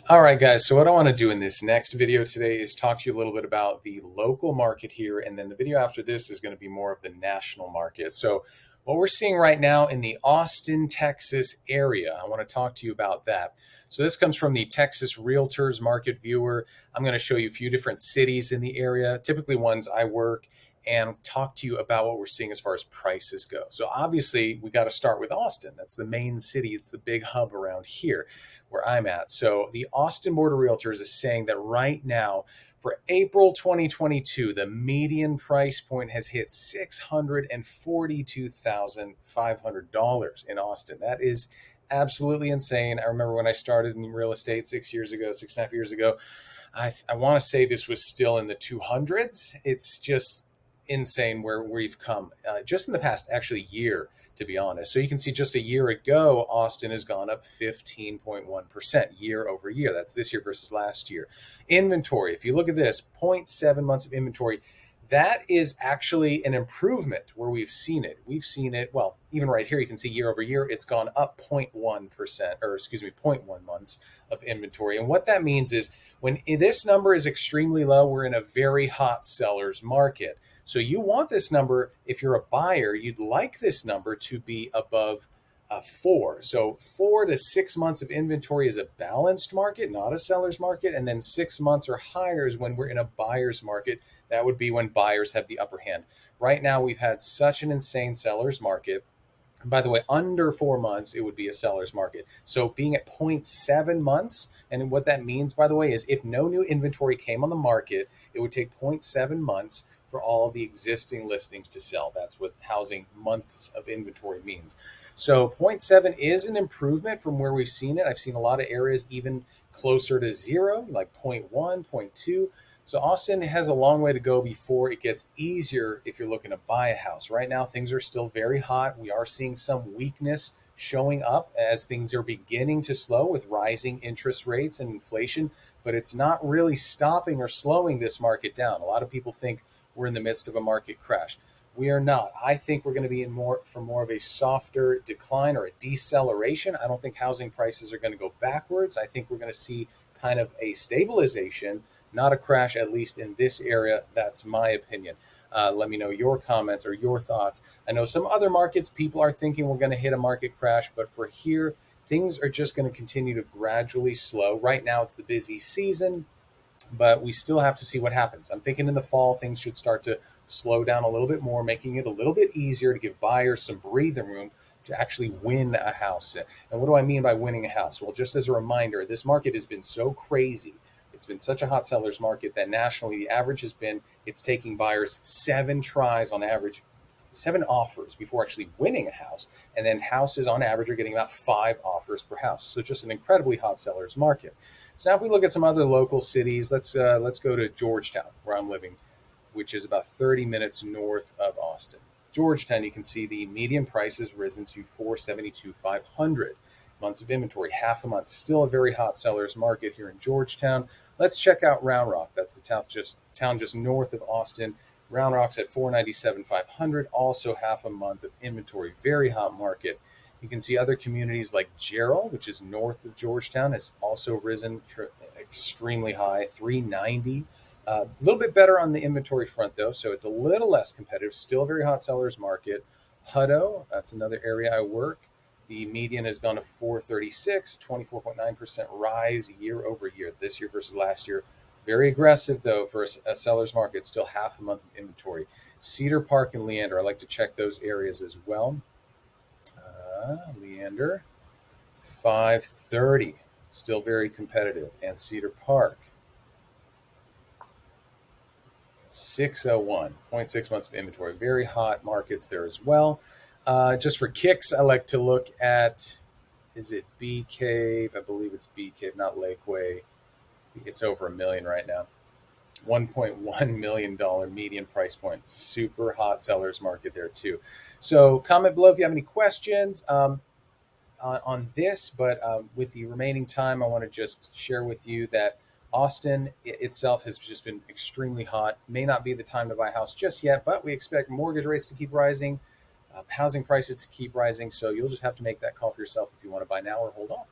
All right, guys. So what I want to do in this next video today is talk to you a little bit about the local market here. And then the video after this is going to be more of the national market. So what we're seeing right now in the Austin, Texas area, I want to talk to you about that. So this comes from the Texas Realtors Market Viewer. I'm going to show you a few different cities in the area, typically ones I work, and talk to you about what we're seeing as far as prices go. So obviously we got to start with Austin. That's the main city. It's the big hub around here where I'm at. So the Austin Board of Realtors is saying that right now for April 2022, the median price point has hit $642,500 in Austin. That is absolutely insane. I remember when I started in real estate 6 years ago, 6.5 years ago, I want to say this was still in the 200s. It's just insane where we've come just in the past actually year, to be honest. So you can see just a year ago, Austin has gone up 15.1% year over year. That's this year versus last year. Inventory, if you look at this, zero point 0.7 months of inventory. That is actually an improvement where we've seen it. We've seen it, well, even right here, you can see year over year, it's gone up 0.1%, or excuse me, zero point 0.1 months of inventory. And what that means is when this number is extremely low, we're in a very hot seller's market. So you want this number, if you're a buyer, you'd like this number to be above 4. So 4 to 6 months of inventory is a balanced market, not a seller's market. And then 6 months or higher is when we're in a buyer's market. That would be when buyers have the upper hand. Right now, we've had such an insane seller's market. By the way, under 4 months, it would be a seller's market. So being at 0.7 months, and what that means, by the way, is if no new inventory came on the market, it would take 0.7 months for all of the existing listings to sell. That's what housing months of inventory means. So zero point 0.7 is an improvement from where we've seen it. I've seen a lot of areas even closer to 0, like 0.1, 0.2. So Austin has a long way to go before it gets easier if you're looking to buy a house. Right now, things are still very hot. We are seeing some weakness showing up as things are beginning to slow with rising interest rates and inflation, but it's not really stopping or slowing this market down. A lot of people think we're in the midst of a market crash. We are not. I think we're going to be in more of a softer decline or a deceleration. I don't think housing prices are going to go backwards. I think we're going to see kind of a stabilization, not a crash, at least in this area. That's my opinion. Let me know your comments or your thoughts. I know some other markets, people are thinking we're going to hit a market crash, but for here, things are just going to continue to gradually slow. Right now, it's the busy season, but we still have to see what happens. I'm thinking in the fall, things should start to slow down a little bit more, making it a little bit easier to give buyers some breathing room to actually win a house. And what do I mean by winning a house? Well, just as a reminder, this market has been so crazy. It's been such a hot seller's market that nationally the average has been it's taking buyers 7 tries on average, 7 offers before actually winning a house. And then houses on average are getting about 5 offers per house. So just an incredibly hot seller's market. So now if we look at some other local cities, let's go to Georgetown, where I'm living, which is about 30 minutes north of Austin. Georgetown, you can see the median price has risen to 472,500 months of inventory, half a month. Still a very hot seller's market here in Georgetown. Let's check out Round Rock. That's the town just north of Austin. Round Rock's at 497,500, also half a month of inventory. Very hot market. You can see other communities like Gerald, which is north of Georgetown, has also risen extremely high, 390. A little bit better on the inventory front, though, so it's a little less competitive. Still a very hot seller's market. Hutto, that's another area I work. The median has gone to 436, 24.9% rise year over year, this year versus last year. Very aggressive, though, for a seller's market, still half a month of inventory. Cedar Park and Leander, I like to check those areas as well. Leander, 530, still very competitive. And Cedar Park, 601, 0.6 months of inventory. Very hot markets there as well. Just for kicks, I like to look at, is it Bee Cave? I believe it's Bee Cave, not Lakeway. It's over $1 million right now. $1.1 million median price point. Super hot seller's market there too. So comment below if you have any questions on this, but with the remaining time, I want to just share with you that Austin itself has just been extremely hot. May not be the time to buy a house just yet, but we expect mortgage rates to keep rising, housing prices to keep rising. So you'll just have to make that call for yourself if you want to buy now or hold off.